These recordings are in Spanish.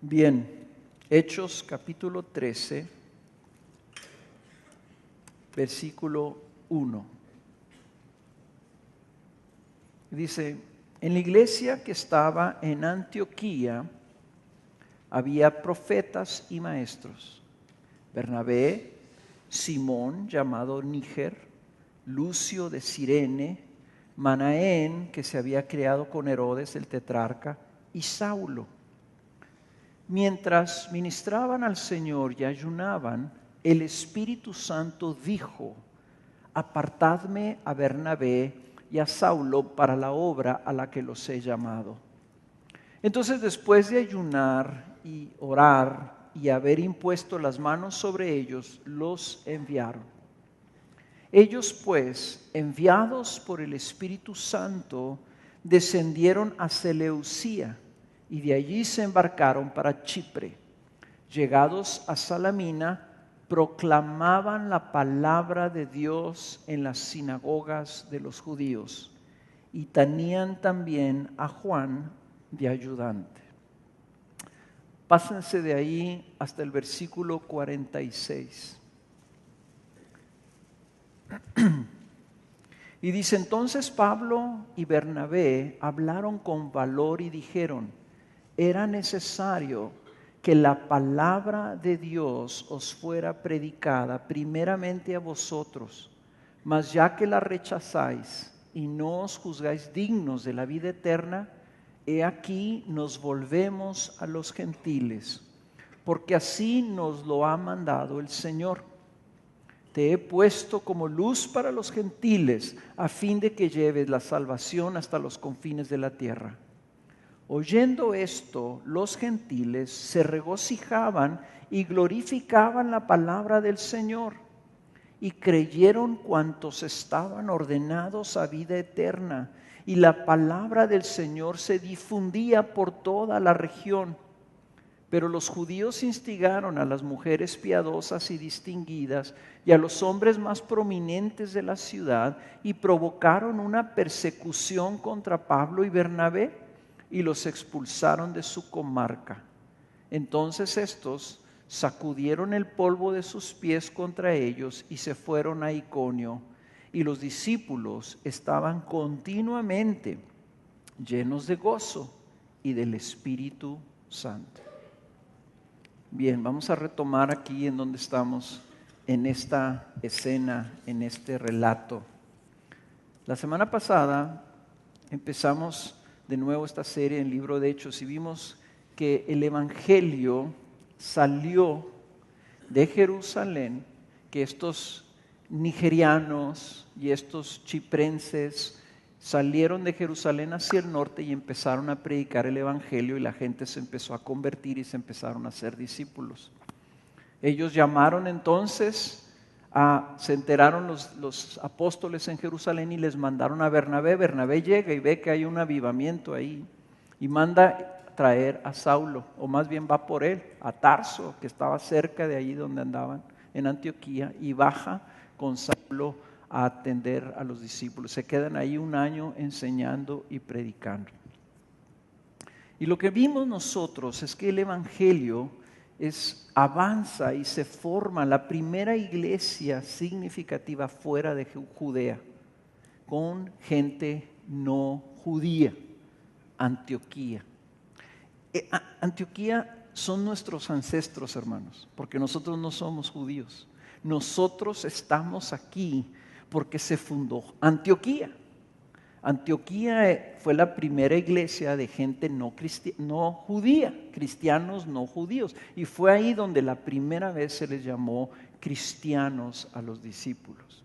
Bien, Hechos capítulo 13, versículo 1. Dice, en la iglesia que estaba en Antioquía había profetas y maestros: Bernabé, Simón llamado Níger, Lucio de Cirene, Manaén, que se había criado con Herodes el tetrarca, y Saulo. Mientras ministraban al Señor y ayunaban, el Espíritu Santo dijo: apartadme a Bernabé y a Saulo para la obra a la que los he llamado. Entonces, después de ayunar y orar y haber impuesto las manos sobre ellos, los enviaron. Ellos pues, enviados por el Espíritu Santo, descendieron a Seleucía y de allí se embarcaron para Chipre. Llegados a Salamina, proclamaban la palabra de Dios en las sinagogas de los judíos y tenían también a Juan de ayudante. Pásense de ahí hasta el versículo 46. Y dice: entonces Pablo y Bernabé hablaron con valor y dijeron: era necesario que la palabra de Dios os fuera predicada primeramente a vosotros, mas ya que la rechazáis y no os juzgáis dignos de la vida eterna, he aquí nos volvemos a los gentiles, porque así nos lo ha mandado el Señor. Te he puesto como luz para los gentiles, a fin de que lleves la salvación hasta los confines de la tierra. Oyendo esto, los gentiles se regocijaban y glorificaban la palabra del Señor, y creyeron cuantos estaban ordenados a vida eterna, y la palabra del Señor se difundía por toda la región. Pero los judíos instigaron a las mujeres piadosas y distinguidas y a los hombres más prominentes de la ciudad, y provocaron una persecución contra Pablo y Bernabé, y los expulsaron de su comarca. Entonces estos sacudieron el polvo de sus pies contra ellos y se fueron a Iconio. Y los discípulos estaban continuamente llenos de gozo y del Espíritu Santo. Bien, vamos a retomar aquí en donde estamos, en esta escena, en este relato. La semana pasada empezamos de nuevo esta serie en el libro de Hechos y vimos que el Evangelio salió de Jerusalén, que estos nigerianos y estos chiprenses salieron de Jerusalén hacia el norte y empezaron a predicar el Evangelio, y la gente se empezó a convertir y se empezaron a hacer discípulos. Ellos llamaron entonces, se enteraron los apóstoles en Jerusalén y les mandaron a Bernabé. Bernabé llega y ve que hay un avivamiento ahí y manda traer a Saulo, o más bien va por él, a Tarso, que estaba cerca de ahí donde andaban, en Antioquía, y baja con Saulo a atender a los discípulos. Se quedan ahí un año enseñando y predicando. Y lo que vimos nosotros es que el Evangelio avanza y se forma la primera iglesia significativa fuera de Judea, con gente no judía, Antioquía. Antioquía son nuestros ancestros, hermanos, porque nosotros no somos judíos. Nosotros estamos aquí porque se fundó Antioquía. Antioquía fue la primera iglesia de gente no judía, cristianos no judíos. Y fue ahí donde la primera vez se les llamó cristianos a los discípulos.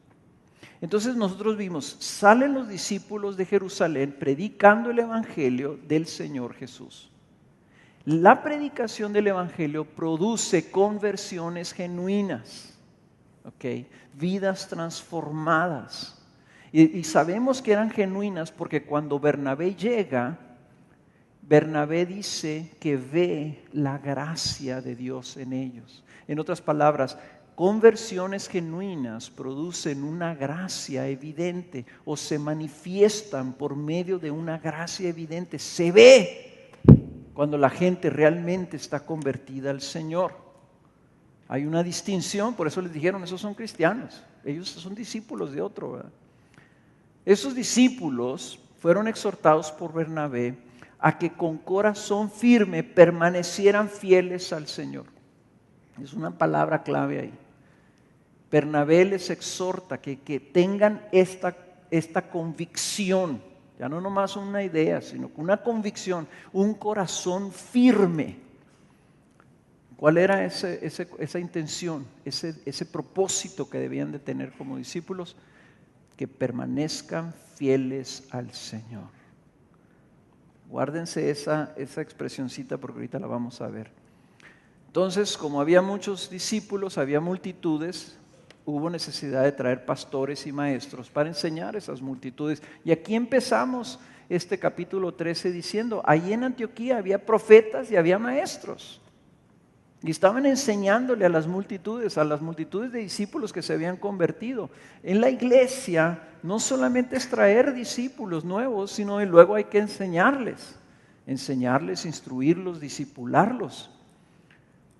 Entonces nosotros vimos, salen los discípulos de Jerusalén predicando el evangelio del Señor Jesús. La predicación del evangelio produce conversiones genuinas, ¿ok? Vidas transformadas. Y sabemos que eran genuinas porque cuando Bernabé llega, Bernabé dice que ve la gracia de Dios en ellos. En otras palabras, conversiones genuinas producen una gracia evidente o se manifiestan por medio de una gracia evidente. Se ve cuando la gente realmente está convertida al Señor. Hay una distinción, por eso les dijeron, esos son cristianos, ellos son discípulos de otro, ¿verdad? Esos discípulos fueron exhortados por Bernabé a que con corazón firme permanecieran fieles al Señor. Es una palabra clave ahí. Bernabé les exhorta que tengan esta convicción, ya no nomás una idea, sino una convicción, un corazón firme. ¿Cuál era esa intención, ese propósito que debían de tener como discípulos? Que permanezcan fieles al Señor. Guárdense esa expresioncita porque ahorita la vamos a ver. Entonces, como había muchos discípulos, había multitudes, hubo necesidad de traer pastores y maestros para enseñar esas multitudes. Y aquí empezamos este capítulo 13 diciendo, ahí en Antioquía había profetas y había maestros. Y estaban enseñándole a las multitudes de discípulos que se habían convertido. En la iglesia no solamente es traer discípulos nuevos, sino que luego hay que enseñarles, instruirlos, discipularlos.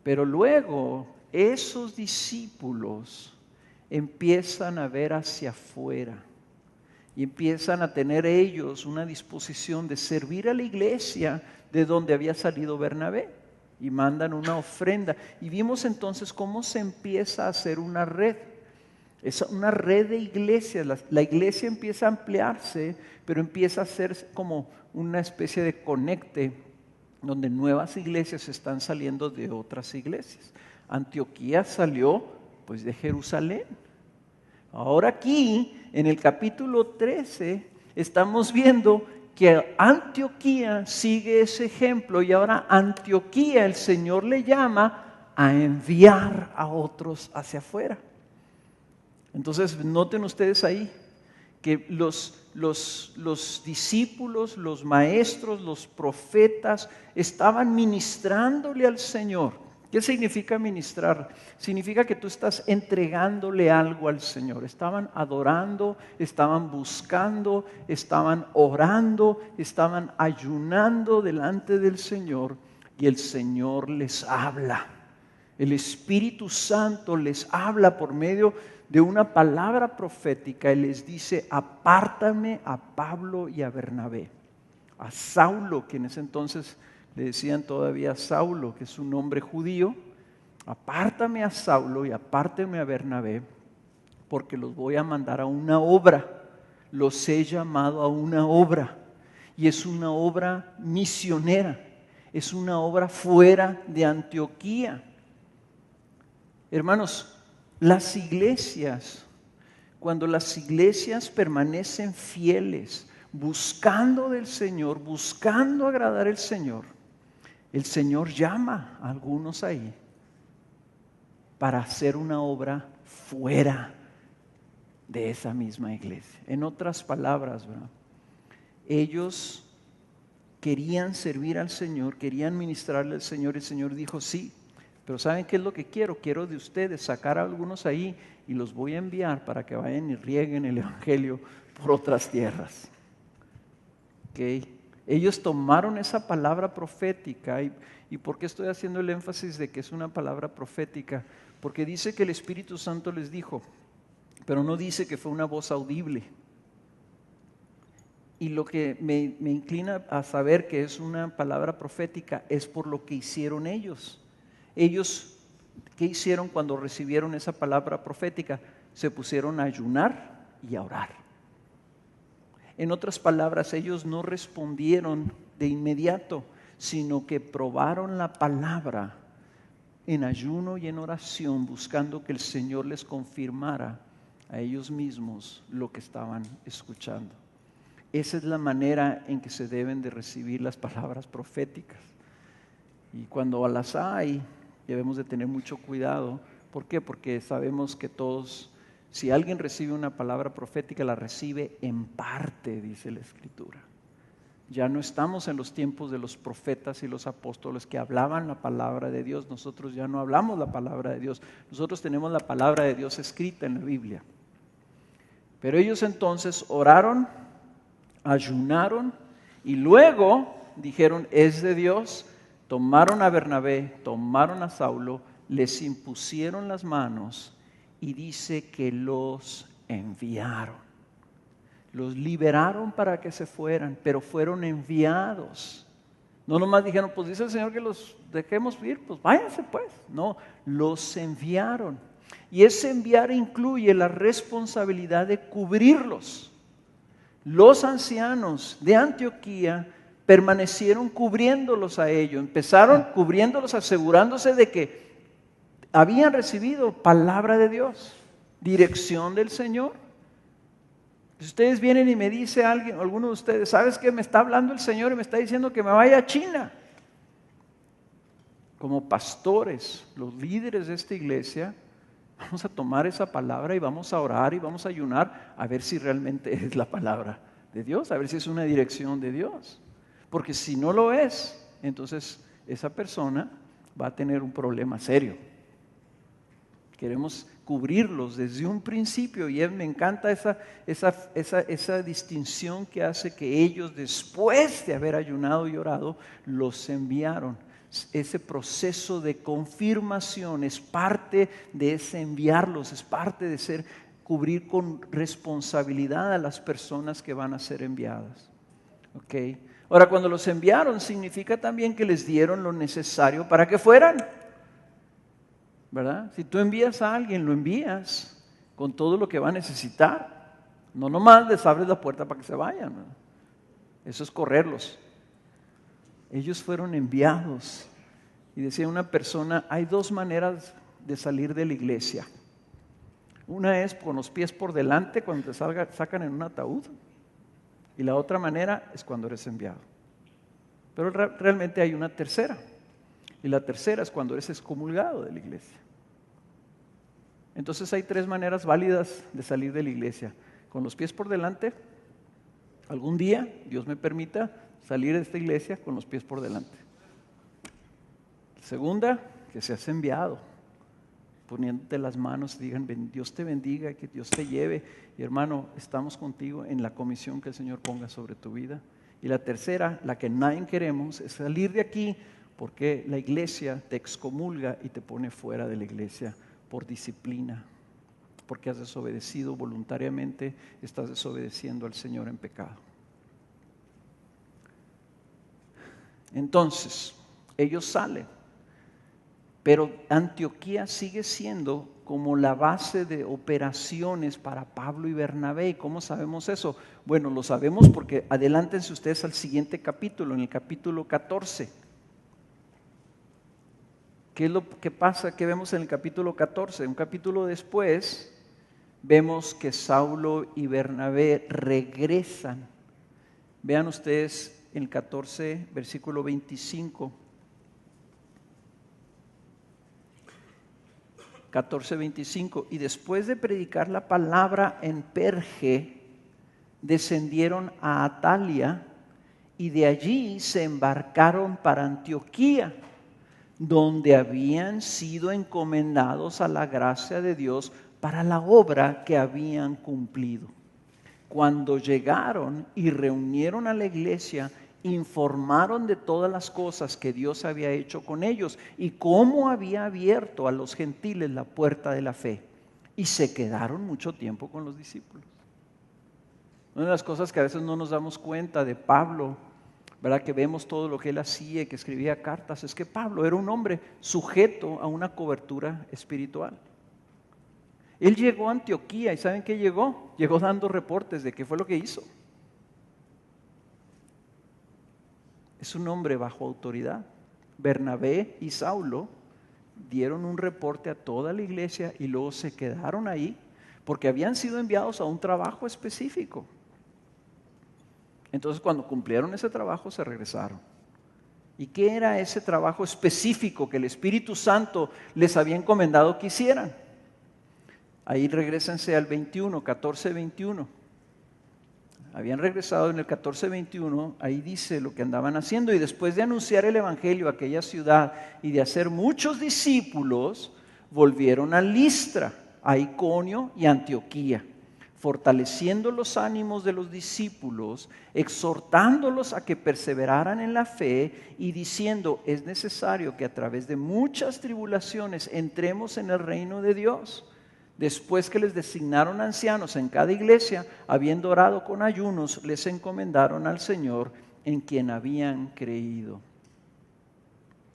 Pero luego esos discípulos empiezan a ver hacia afuera y empiezan a tener ellos una disposición de servir a la iglesia de donde había salido Bernabé. Y mandan una ofrenda. Y vimos entonces cómo se empieza a hacer una red. Es una red de iglesias. La iglesia empieza a ampliarse, pero empieza a ser como una especie de conecte, donde nuevas iglesias están saliendo de otras iglesias. Antioquía salió pues de Jerusalén. Ahora aquí, en el capítulo 13, estamos viendo que Antioquía sigue ese ejemplo y ahora Antioquía el Señor le llama a enviar a otros hacia afuera. Entonces noten ustedes ahí que los discípulos, los maestros, los profetas estaban ministrándole al Señor. ¿Qué significa ministrar? Significa que tú estás entregándole algo al Señor. Estaban adorando, estaban buscando, estaban orando, estaban ayunando delante del Señor y el Señor les habla. El Espíritu Santo les habla por medio de una palabra profética y les dice, apártame a Pablo y a Bernabé. A Saulo, que en ese entonces le decían todavía Saulo, que es un nombre judío, apártame a Saulo y apártame a Bernabé, porque los voy a mandar a una obra, los he llamado a una obra, y es una obra misionera, es una obra fuera de Antioquía. Hermanos, las iglesias, cuando las iglesias permanecen fieles, buscando del Señor, buscando agradar al Señor, el Señor llama a algunos ahí para hacer una obra fuera de esa misma iglesia. En otras palabras, ¿verdad? Ellos querían servir al Señor, querían ministrarle al Señor. El Señor dijo, sí, pero ¿saben qué es lo que quiero? Quiero de ustedes sacar a algunos ahí y los voy a enviar para que vayan y rieguen el evangelio por otras tierras. ¿Okay? Ellos tomaron esa palabra profética. ¿Y por qué estoy haciendo el énfasis de que es una palabra profética? Porque dice que el Espíritu Santo les dijo, pero no dice que fue una voz audible. Y lo que me inclina a saber que es una palabra profética es por lo que hicieron ellos. Ellos, ¿qué hicieron cuando recibieron esa palabra profética? Se pusieron a ayunar y a orar. En otras palabras, ellos no respondieron de inmediato, sino que probaron la palabra en ayuno y en oración, buscando que el Señor les confirmara a ellos mismos lo que estaban escuchando. Esa es la manera en que se deben de recibir las palabras proféticas. Y cuando las hay, debemos de tener mucho cuidado. ¿Por qué? Porque sabemos que todos, si alguien recibe una palabra profética, la recibe en parte, dice la Escritura. Ya no estamos en los tiempos de los profetas y los apóstoles que hablaban la palabra de Dios. Nosotros ya no hablamos la palabra de Dios. Nosotros tenemos la palabra de Dios escrita en la Biblia. Pero ellos entonces oraron, ayunaron y luego dijeron, es de Dios. Tomaron a Bernabé, tomaron a Saulo, les impusieron las manos y dice que los enviaron. Los liberaron para que se fueran, pero fueron enviados. No nomás dijeron, pues dice el Señor que los dejemos ir, pues váyanse pues. No, los enviaron. Y ese enviar incluye la responsabilidad de cubrirlos. Los ancianos de Antioquía permanecieron cubriéndolos a ellos. Empezaron cubriéndolos, asegurándose de que habían recibido palabra de Dios, dirección del Señor. Si ustedes vienen y me dice alguien, alguno de ustedes, ¿sabes qué? Me está hablando el Señor y me está diciendo que me vaya a China. Como pastores, los líderes de esta iglesia, vamos a tomar esa palabra y vamos a orar y vamos a ayunar a ver si realmente es la palabra de Dios, a ver si es una dirección de Dios. Porque si no lo es, entonces esa persona va a tener un problema serio. Queremos cubrirlos desde un principio y me encanta esa distinción que hace que ellos, después de haber ayunado y orado, los enviaron. Ese proceso de confirmación es parte de ese enviarlos, es parte de cubrir con responsabilidad a las personas que van a ser enviadas. ¿Okay? Ahora, cuando los enviaron, significa también que les dieron lo necesario para que fueran. ¿Verdad? Si tú envías a alguien, lo envías con todo lo que va a necesitar. No nomás les abres la puerta para que se vayan, ¿verdad? Eso es correrlos. Ellos fueron enviados. Y decía una persona, hay dos maneras de salir de la iglesia. Una es con los pies por delante, cuando te sacan en un ataúd. Y la otra manera es cuando eres enviado. Pero realmente hay una tercera. Y la tercera es cuando eres excomulgado de la iglesia. Entonces hay tres maneras válidas de salir de la iglesia. Con los pies por delante, algún día, Dios me permita, salir de esta iglesia con los pies por delante. Segunda, que seas enviado, poniéndote las manos, digan, Dios te bendiga, que Dios te lleve. Y hermano, estamos contigo en la comisión que el Señor ponga sobre tu vida. Y la tercera, la que nadie queremos, es salir de aquí porque la iglesia te excomulga y te pone fuera de la iglesia por disciplina, porque has desobedecido voluntariamente, estás desobedeciendo al Señor en pecado. Entonces, ellos salen, pero Antioquía sigue siendo como la base de operaciones para Pablo y Bernabé. ¿Y cómo sabemos eso? Bueno, lo sabemos porque adelántense ustedes al siguiente capítulo, en el capítulo 14. ¿Qué es lo que pasa? ¿Qué vemos en el capítulo 14? Un capítulo después vemos que Saulo y Bernabé regresan. Vean ustedes en el 14, versículo 25. 14:25. Y después de predicar la palabra en Perge, descendieron a Atalia y de allí se embarcaron para Antioquía, donde habían sido encomendados a la gracia de Dios para la obra que habían cumplido. Cuando llegaron y reunieron a la iglesia, informaron de todas las cosas que Dios había hecho con ellos y cómo había abierto a los gentiles la puerta de la fe. Y se quedaron mucho tiempo con los discípulos. Una de las cosas que a veces no nos damos cuenta de Pablo, ¿verdad? Que vemos todo lo que él hacía y que escribía cartas, es que Pablo era un hombre sujeto a una cobertura espiritual. Él llegó a Antioquía y ¿saben qué llegó? Llegó dando reportes de qué fue lo que hizo. Es un hombre bajo autoridad. Bernabé y Saulo dieron un reporte a toda la iglesia y luego se quedaron ahí porque habían sido enviados a un trabajo específico. Entonces, cuando cumplieron ese trabajo, se regresaron. ¿Y qué era ese trabajo específico que el Espíritu Santo les había encomendado que hicieran? Ahí regrésense al 21, 14-21. Habían regresado en el 14-21, ahí dice lo que andaban haciendo. Y después de anunciar el Evangelio a aquella ciudad y de hacer muchos discípulos, volvieron a Listra, a Iconio y a Antioquía, fortaleciendo los ánimos de los discípulos, exhortándolos a que perseveraran en la fe y diciendo: es necesario que a través de muchas tribulaciones entremos en el reino de Dios. Después que les designaron ancianos en cada iglesia, habiendo orado con ayunos, les encomendaron al Señor en quien habían creído.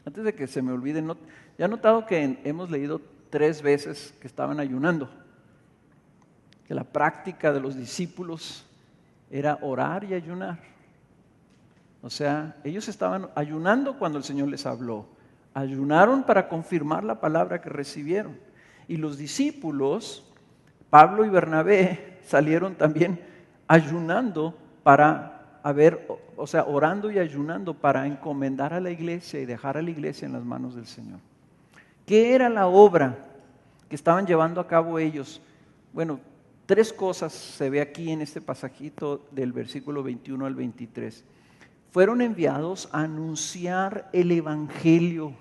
Antes de que se me olvide, ¿ya han notado que hemos leído 3 veces que estaban ayunando? Que la práctica de los discípulos era orar y ayunar. O sea, ellos estaban ayunando cuando el Señor les habló. Ayunaron para confirmar la palabra que recibieron. Y los discípulos, Pablo y Bernabé, salieron también ayunando orando y ayunando para encomendar a la iglesia y dejar a la iglesia en las manos del Señor. ¿Qué era la obra que estaban llevando a cabo ellos? Bueno, 3 cosas se ve aquí en este pasajito del versículo 21 al 23. Fueron enviados a anunciar el Evangelio.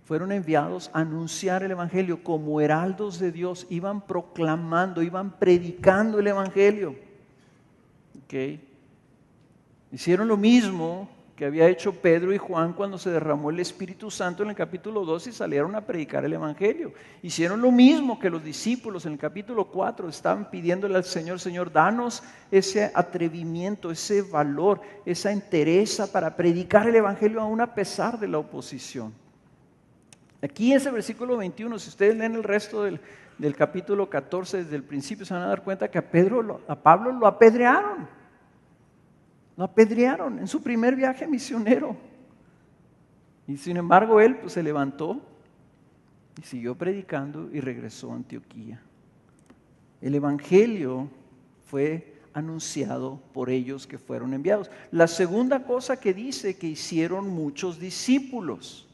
Fueron enviados a anunciar el Evangelio como heraldos de Dios. Iban proclamando, iban predicando el Evangelio. ¿Okay? Hicieron lo mismo que había hecho Pedro y Juan cuando se derramó el Espíritu Santo en el capítulo 2 y salieron a predicar el Evangelio. Hicieron lo mismo que los discípulos en el capítulo 4 estaban pidiéndole al Señor: Señor, danos ese atrevimiento, ese valor, esa entereza para predicar el Evangelio aún a pesar de la oposición. Aquí ese versículo 21, si ustedes leen el resto del capítulo 14, desde el principio se van a dar cuenta que a Pablo lo apedrearon. Lo apedrearon en su primer viaje misionero. Y sin embargo él se levantó y siguió predicando y regresó a Antioquía. El Evangelio fue anunciado por ellos que fueron enviados. La segunda cosa que dice, que hicieron muchos discípulos.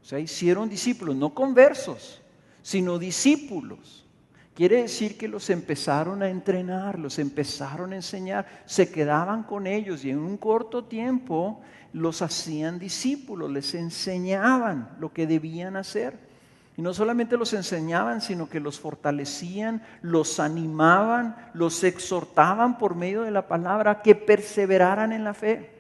O sea, hicieron discípulos, no conversos, sino discípulos. Quiere decir que los empezaron a entrenar, los empezaron a enseñar, se quedaban con ellos y en un corto tiempo los hacían discípulos, les enseñaban lo que debían hacer. Y no solamente los enseñaban, sino que los fortalecían, los animaban, los exhortaban por medio de la palabra a que perseveraran en la fe.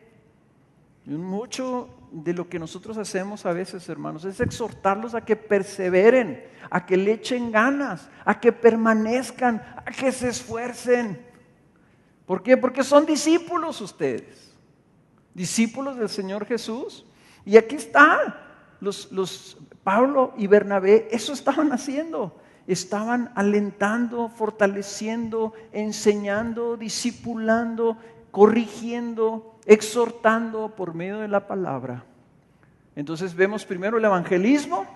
Y mucho de lo que nosotros hacemos a veces, hermanos, es exhortarlos a que perseveren, a que le echen ganas, a que permanezcan, a que se esfuercen. ¿Por qué? Porque son discípulos ustedes, discípulos del Señor Jesús. Y aquí está, Pablo y Bernabé, eso estaban haciendo. Estaban alentando, fortaleciendo, enseñando, discipulando, corrigiendo, exhortando por medio de la palabra. Entonces vemos primero el evangelismo,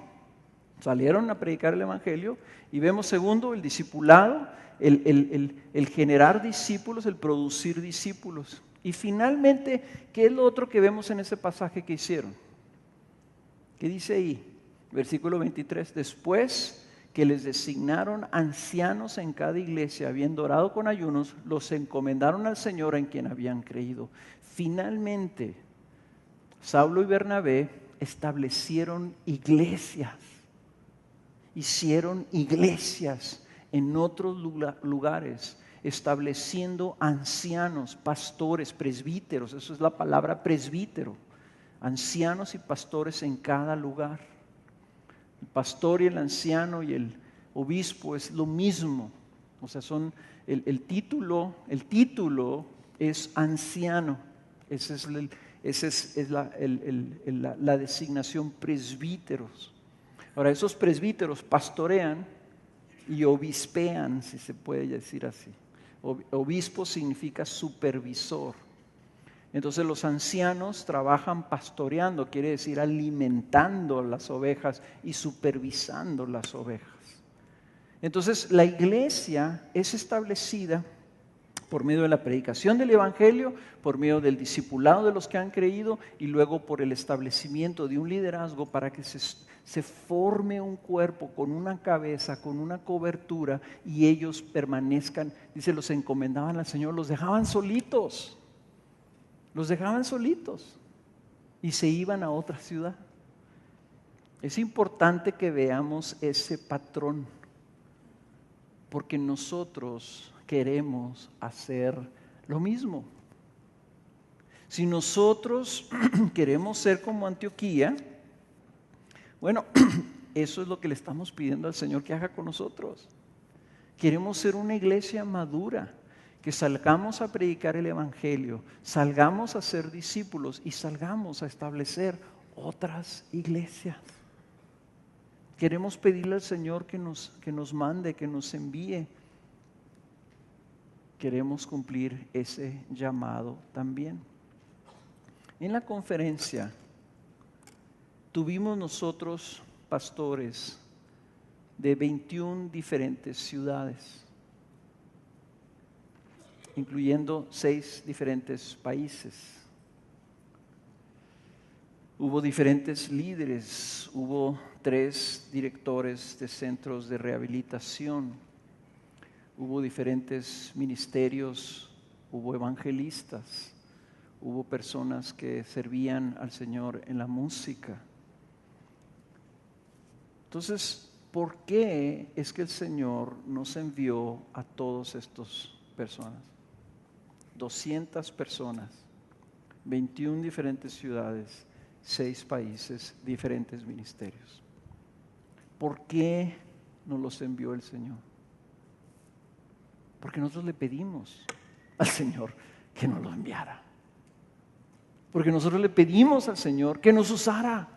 salieron a predicar el evangelio, y vemos segundo el discipulado, el generar discípulos, el producir discípulos. Y finalmente, ¿qué es lo otro que vemos en ese pasaje que hicieron? ¿Qué dice ahí? Versículo 23, después que les designaron ancianos en cada iglesia, habiendo orado con ayunos, los encomendaron al Señor en quien habían creído. Finalmente, Saulo y Bernabé establecieron iglesias, hicieron iglesias en otros lugares, estableciendo ancianos, pastores, presbíteros. Eso es la palabra presbítero, ancianos y pastores en cada lugar. El pastor y el anciano y el obispo es lo mismo. O sea, son el título es anciano. Esa es la designación presbíteros. Ahora, esos presbíteros pastorean y obispean, si se puede decir así. Obispo significa supervisor. Entonces los ancianos trabajan pastoreando, quiere decir alimentando las ovejas y supervisando las ovejas. Entonces, la iglesia es establecida por medio de la predicación del evangelio, por medio del discipulado de los que han creído y luego por el establecimiento de un liderazgo para que se forme un cuerpo con una cabeza, con una cobertura y ellos permanezcan. Dice, los encomendaban al Señor, los dejaban solitos y se iban a otra ciudad. Es importante que veamos ese patrón, porque nosotros queremos hacer lo mismo. Si nosotros queremos ser como Antioquía, bueno, eso es lo que le estamos pidiendo al Señor que haga con nosotros. Queremos ser una iglesia madura, que salgamos a predicar el evangelio, salgamos a ser discípulos y salgamos a establecer otras iglesias. Queremos pedirle al Señor que nos mande, que nos envíe. Queremos cumplir ese llamado también. En la conferencia tuvimos nosotros pastores de 21 diferentes ciudades, incluyendo 6 diferentes países. Hubo diferentes líderes, hubo 3 directores de centros de rehabilitación, hubo diferentes ministerios, hubo evangelistas, hubo personas que servían al Señor en la música. Entonces, ¿por qué es que el Señor nos envió a todas estas personas? 200 personas, 21 diferentes ciudades, 6 países, diferentes ministerios. ¿Por qué nos los envió el Señor? Porque nosotros le pedimos al Señor que nos lo enviara. Porque nosotros le pedimos al Señor que nos usara.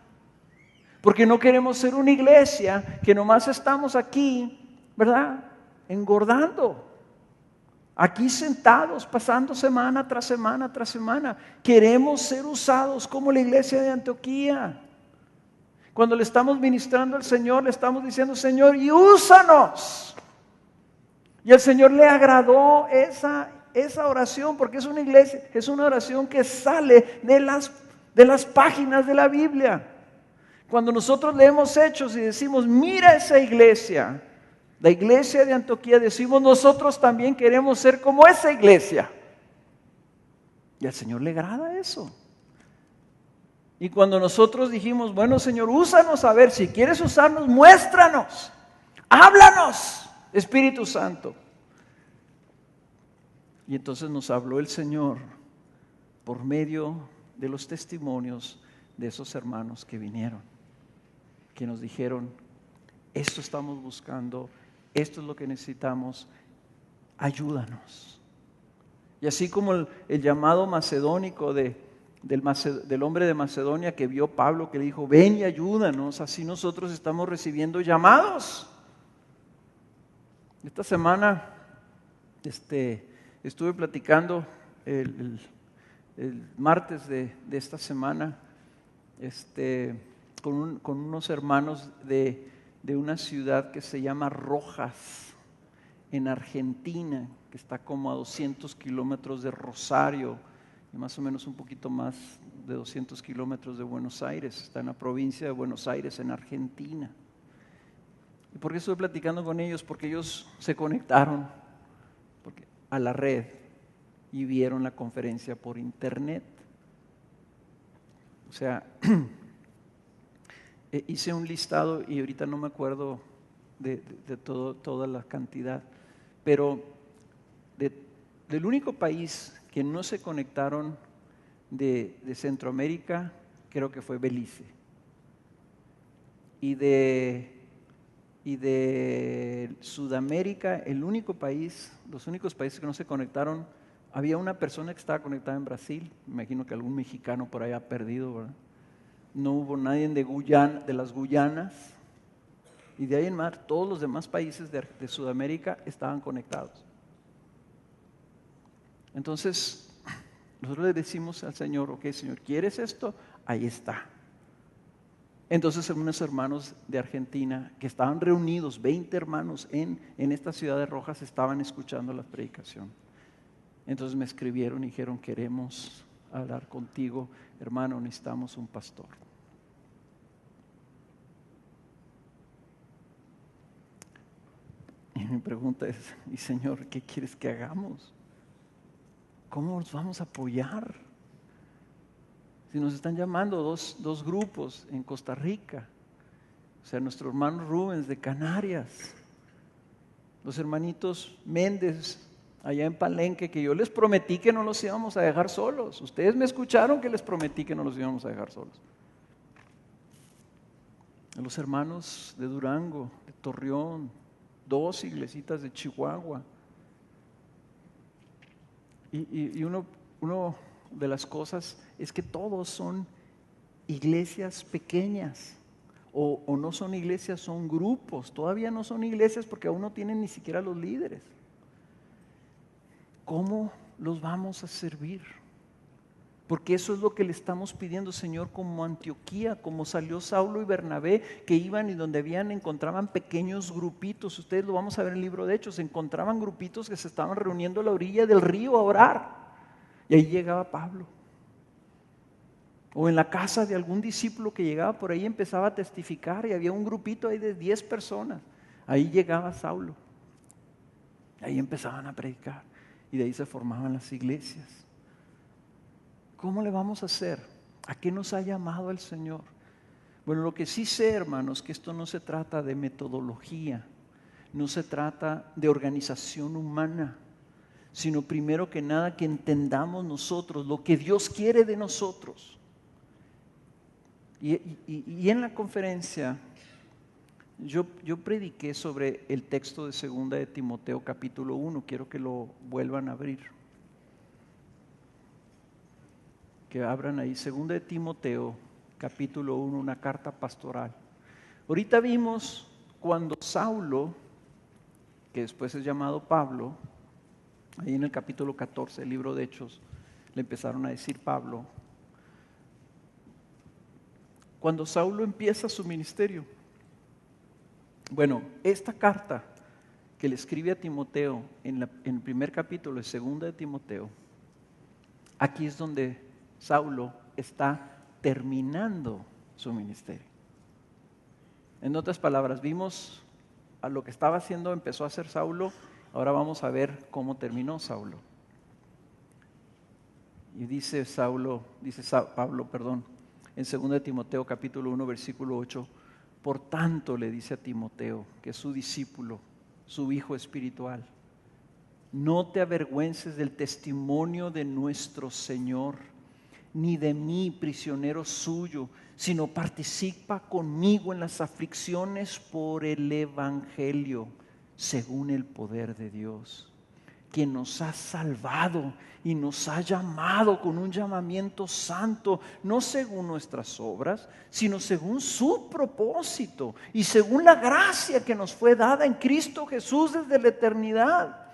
Porque no queremos ser una iglesia que nomás estamos aquí, ¿verdad? Engordando. Aquí sentados, pasando semana tras semana tras semana. Queremos ser usados como la iglesia de Antioquía. Cuando le estamos ministrando al Señor, le estamos diciendo, Señor, y úsanos. Y al Señor le agradó esa oración, porque es una iglesia, es una oración que sale de las páginas de la Biblia. Cuando nosotros leemos Hechos y decimos, mira esa iglesia, la iglesia de Antioquía, decimos, nosotros también queremos ser como esa iglesia. Y al Señor le agrada eso. Y cuando nosotros dijimos, bueno, Señor, úsanos, a ver, si quieres usarnos, muéstranos, háblanos, Espíritu Santo. Y entonces nos habló el Señor por medio de los testimonios de esos hermanos que vinieron, que nos dijeron, esto estamos buscando, esto es lo que necesitamos, ayúdanos. Y así como el llamado macedónico del hombre de Macedonia que vio Pablo, que le dijo, ven y ayúdanos, así nosotros estamos recibiendo llamados. Esta semana estuve platicando el martes de esta semana con unos hermanos de una ciudad que se llama Rojas, en Argentina, que está como a 200 kilómetros de Rosario y más o menos un poquito más de 200 kilómetros de Buenos Aires. Está en la provincia de Buenos Aires, en Argentina. ¿Y por qué estuve platicando con ellos? Porque ellos se conectaron a la red y vieron la conferencia por internet. O sea, hice un listado y ahorita no me acuerdo de toda la cantidad, pero del único país que no se conectaron de Centroamérica, creo que fue Belice. Y de Sudamérica, los únicos países que no se conectaron, había una persona que estaba conectada en Brasil, me imagino que algún mexicano por ahí ha perdido, ¿verdad? No hubo nadie de las Guyanas, y de ahí en más, todos los demás países de Sudamérica estaban conectados. Entonces, nosotros le decimos al Señor, ok, Señor, ¿quieres esto? Ahí está. Entonces unos hermanos de Argentina que estaban reunidos, 20 hermanos en esta ciudad de Rojas, estaban escuchando la predicación. Entonces me escribieron y dijeron: queremos hablar contigo, hermano, necesitamos un pastor. Y mi pregunta es: y Señor, ¿qué quieres que hagamos? ¿Cómo nos vamos a apoyar? Si nos están llamando dos grupos en Costa Rica, o sea, nuestro hermano Rubens de Canarias, los hermanitos Méndez allá en Palenque, que yo les prometí que no los íbamos a dejar solos. Ustedes me escucharon que les prometí que no los íbamos a dejar solos. A los hermanos de Durango, de Torreón, 2 iglesitas de Chihuahua. Y uno de las cosas es que todos son iglesias pequeñas, o no son iglesias, son grupos. Todavía no son iglesias porque aún no tienen ni siquiera los líderes. ¿Cómo los vamos a servir? Porque eso es lo que le estamos pidiendo, Señor, como Antioquía, como salió Saulo y Bernabé, que iban y donde encontraban pequeños grupitos. Ustedes lo vamos a ver en el libro de Hechos, encontraban grupitos que se estaban reuniendo a la orilla del río a orar. Y ahí llegaba Pablo. O en la casa de algún discípulo que llegaba por ahí, empezaba a testificar, y había un grupito ahí de 10 personas. Ahí llegaba Saulo. Ahí empezaban a predicar. Y de ahí se formaban las iglesias. ¿Cómo le vamos a hacer? ¿A qué nos ha llamado el Señor? Bueno, lo que sí sé, hermanos, que esto no se trata de metodología, no se trata de organización humana, sino primero que nada que entendamos nosotros lo que Dios quiere de nosotros. Y en la conferencia yo prediqué sobre el texto de 2 de Timoteo capítulo 1, quiero que lo vuelvan a abrir. Que abran ahí, 2 de Timoteo, capítulo 1, una carta pastoral. Ahorita vimos cuando Saulo, que después es llamado Pablo, ahí en el capítulo 14, el libro de Hechos, le empezaron a decir Pablo. Cuando Saulo empieza su ministerio, bueno, esta carta que le escribe a Timoteo en el primer capítulo de 2 de Timoteo, aquí es donde Saulo está terminando su ministerio. En otras palabras, vimos a lo que estaba haciendo, empezó a hacer Saulo, ahora vamos a ver cómo terminó Saulo. Y dice Pablo, en 2 de Timoteo capítulo 1 versículo 8, por tanto le dice a Timoteo, que es su discípulo, su hijo espiritual, no te avergüences del testimonio de nuestro Señor, ni de mí, prisionero suyo, sino participa conmigo en las aflicciones por el Evangelio, según el poder de Dios, quien nos ha salvado y nos ha llamado con un llamamiento santo, no según nuestras obras, sino según su propósito y según la gracia que nos fue dada en Cristo Jesús desde la eternidad,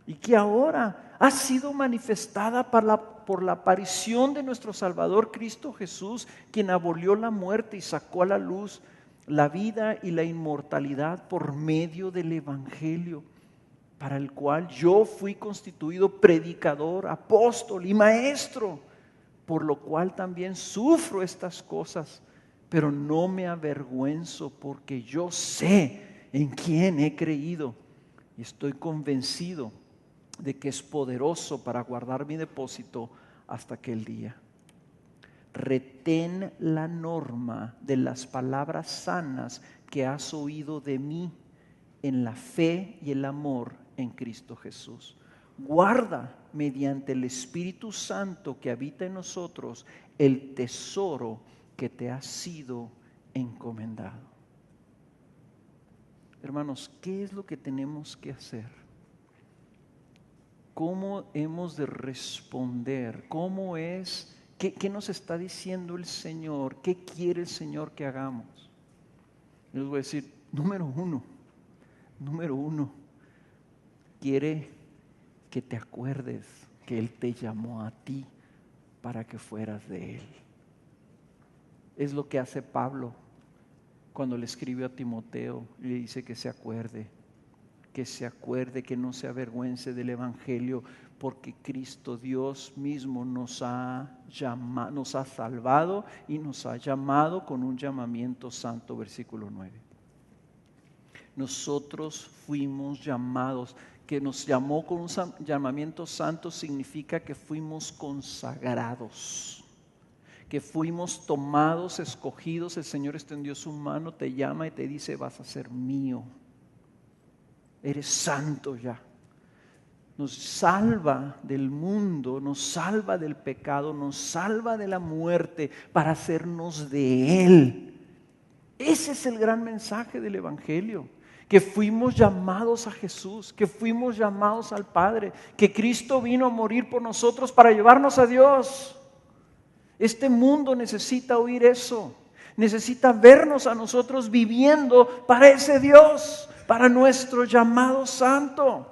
y que ahora ha sido manifestada por la aparición de nuestro Salvador Cristo Jesús, quien abolió la muerte y sacó a la luz la vida y la inmortalidad por medio del Evangelio, para el cual yo fui constituido predicador, apóstol y maestro, por lo cual también sufro estas cosas, pero no me avergüenzo, porque yo sé en quién he creído y estoy convencido de que es poderoso para guardar mi depósito hasta aquel día. Retén la norma de las palabras sanas que has oído de mí en la fe y el amor en Cristo Jesús. Guarda mediante el Espíritu Santo que habita en nosotros el tesoro que te ha sido encomendado. Hermanos, ¿qué es lo que tenemos que hacer? ¿Cómo hemos de responder? ¿Cómo es? ¿Qué nos está diciendo el Señor? ¿Qué quiere el Señor que hagamos? Les voy a decir, número uno, quiere que te acuerdes que Él te llamó a ti para que fueras de Él. Es lo que hace Pablo cuando le escribe a Timoteo, le dice que se acuerde, que no se avergüence del Evangelio, porque Cristo Dios mismo nos ha salvado y nos ha llamado con un llamamiento santo, versículo 9. Nosotros fuimos llamados, que nos llamó con un llamamiento santo significa que fuimos consagrados, que fuimos tomados, escogidos. El Señor extendió su mano, te llama y te dice: vas a ser mío, eres santo ya. Nos salva del mundo, nos salva del pecado, nos salva de la muerte para hacernos de Él. Ese es el gran mensaje del Evangelio, que fuimos llamados a Jesús, que fuimos llamados al Padre, que Cristo vino a morir por nosotros para llevarnos a Dios. Este mundo necesita oír eso, necesita vernos a nosotros viviendo para ese Dios, para nuestro llamado santo.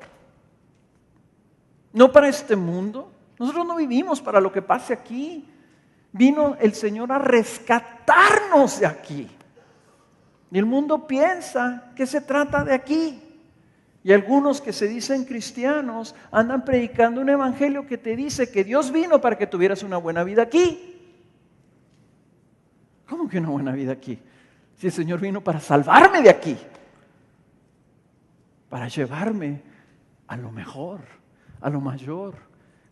No para este mundo. Nosotros no vivimos para lo que pase aquí. Vino el Señor a rescatarnos de aquí. Y el mundo piensa que se trata de aquí. Y algunos que se dicen cristianos andan predicando un evangelio que te dice que Dios vino para que tuvieras una buena vida aquí. ¿Cómo que una buena vida aquí? Si el Señor vino para salvarme de aquí, para llevarme a lo mejor, a lo mayor.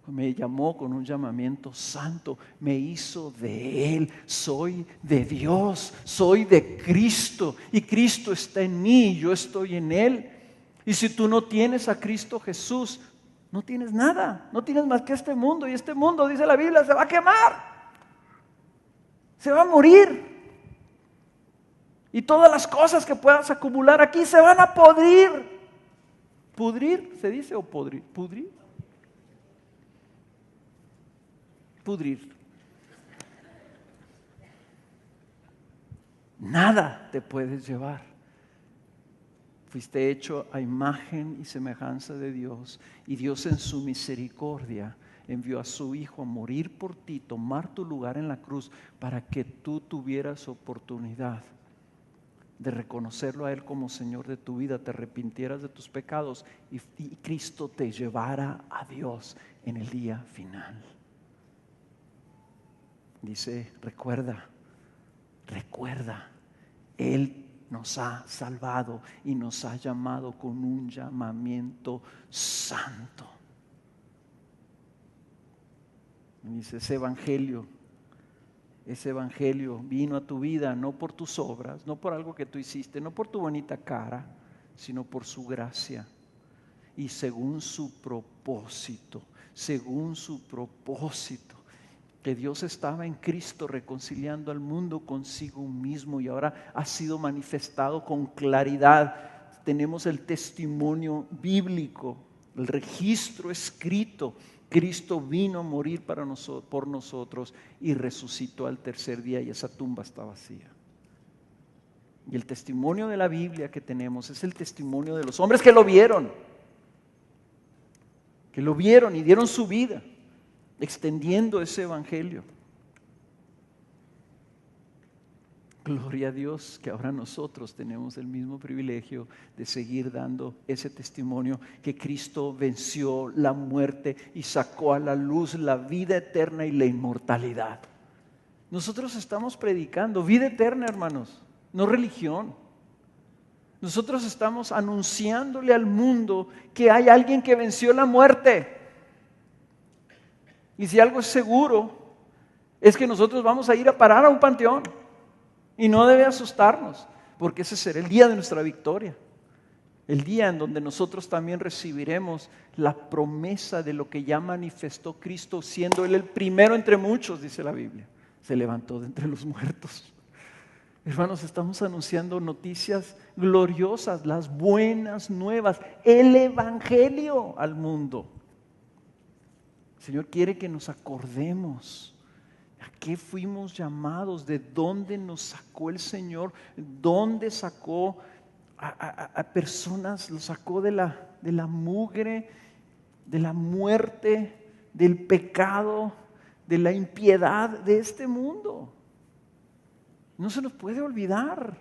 Me llamó con un llamamiento santo, me hizo de Él, soy de Dios, soy de Cristo, y Cristo está en mí y yo estoy en Él. Y si tú no tienes a Cristo Jesús, no tienes nada, no tienes más que este mundo, y este mundo, dice la Biblia, se va a quemar, se va a morir, y todas las cosas que puedas acumular aquí se van a podrir. ¿Pudrir se dice o podrir? ¿Pudrir? Pudrir. Nada te puedes llevar. Fuiste hecho a imagen y semejanza de Dios, y Dios en su misericordia envió a su Hijo a morir por ti, tomar tu lugar en la cruz, para que tú tuvieras oportunidad de reconocerlo a Él como Señor de tu vida, te arrepintieras de tus pecados y Cristo te llevara a Dios en el día final. Dice, recuerda, Él nos ha salvado y nos ha llamado con un llamamiento santo. Y dice, ese evangelio vino a tu vida no por tus obras, no por algo que tú hiciste, no por tu bonita cara, sino por su gracia y según su propósito, que Dios estaba en Cristo reconciliando al mundo consigo mismo, y ahora ha sido manifestado con claridad. Tenemos el testimonio bíblico, el registro escrito. Cristo vino a morir por nosotros y resucitó al tercer día, y esa tumba está vacía. Y el testimonio de la Biblia que tenemos es el testimonio de los hombres que lo vieron y dieron su vida extendiendo ese evangelio. Gloria a Dios que ahora nosotros tenemos el mismo privilegio de seguir dando ese testimonio, que Cristo venció la muerte y sacó a la luz la vida eterna y la inmortalidad. Nosotros estamos predicando vida eterna, hermanos, no religión. Nosotros estamos anunciándole al mundo que hay alguien que venció la muerte. Y si algo es seguro, es que nosotros vamos a ir a parar a un panteón. Y no debe asustarnos, porque ese será el día de nuestra victoria. El día en donde nosotros también recibiremos la promesa de lo que ya manifestó Cristo, siendo Él el primero entre muchos, dice la Biblia. Se levantó de entre los muertos. Hermanos, estamos anunciando noticias gloriosas, las buenas nuevas, el evangelio al mundo. El Señor quiere que nos acordemos. ¿A qué fuimos llamados? ¿De dónde nos sacó el Señor? ¿Dónde sacó a personas? Los sacó de la mugre, de la muerte, del pecado, de la impiedad de este mundo. No se nos puede olvidar.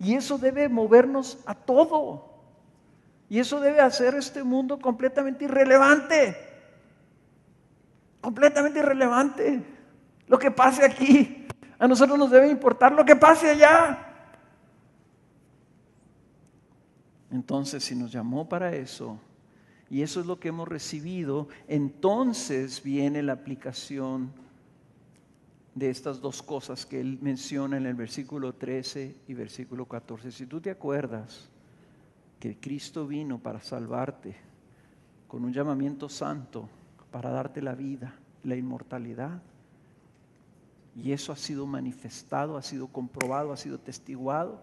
Y eso debe movernos a todo. Y eso debe hacer este mundo completamente irrelevante. Completamente irrelevante. Lo que pase aquí, a nosotros nos debe importar lo que pase allá. Entonces, si nos llamó para eso, y eso es lo que hemos recibido, entonces viene la aplicación de estas dos cosas que él menciona en el versículo 13 y versículo 14. Si tú te acuerdas que Cristo vino para salvarte con un llamamiento santo, para darte la vida, la inmortalidad, y eso ha sido manifestado, ha sido comprobado, ha sido testiguado,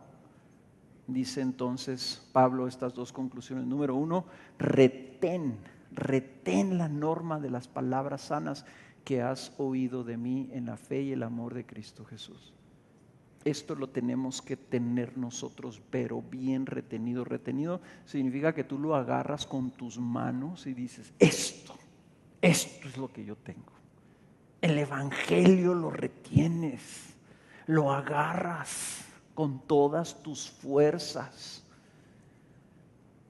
dice entonces Pablo estas dos conclusiones. Número uno, retén la norma de las palabras sanas que has oído de mí en la fe y el amor de Cristo Jesús. Esto lo tenemos que tener nosotros, pero bien retenido. Retenido significa que tú lo agarras con tus manos y dices, esto es lo que yo tengo. El Evangelio lo retienes, lo agarras con todas tus fuerzas.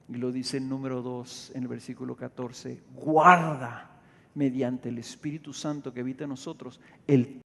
Y lo dice en número 2, en el versículo 14, guarda mediante el Espíritu Santo que habita en nosotros el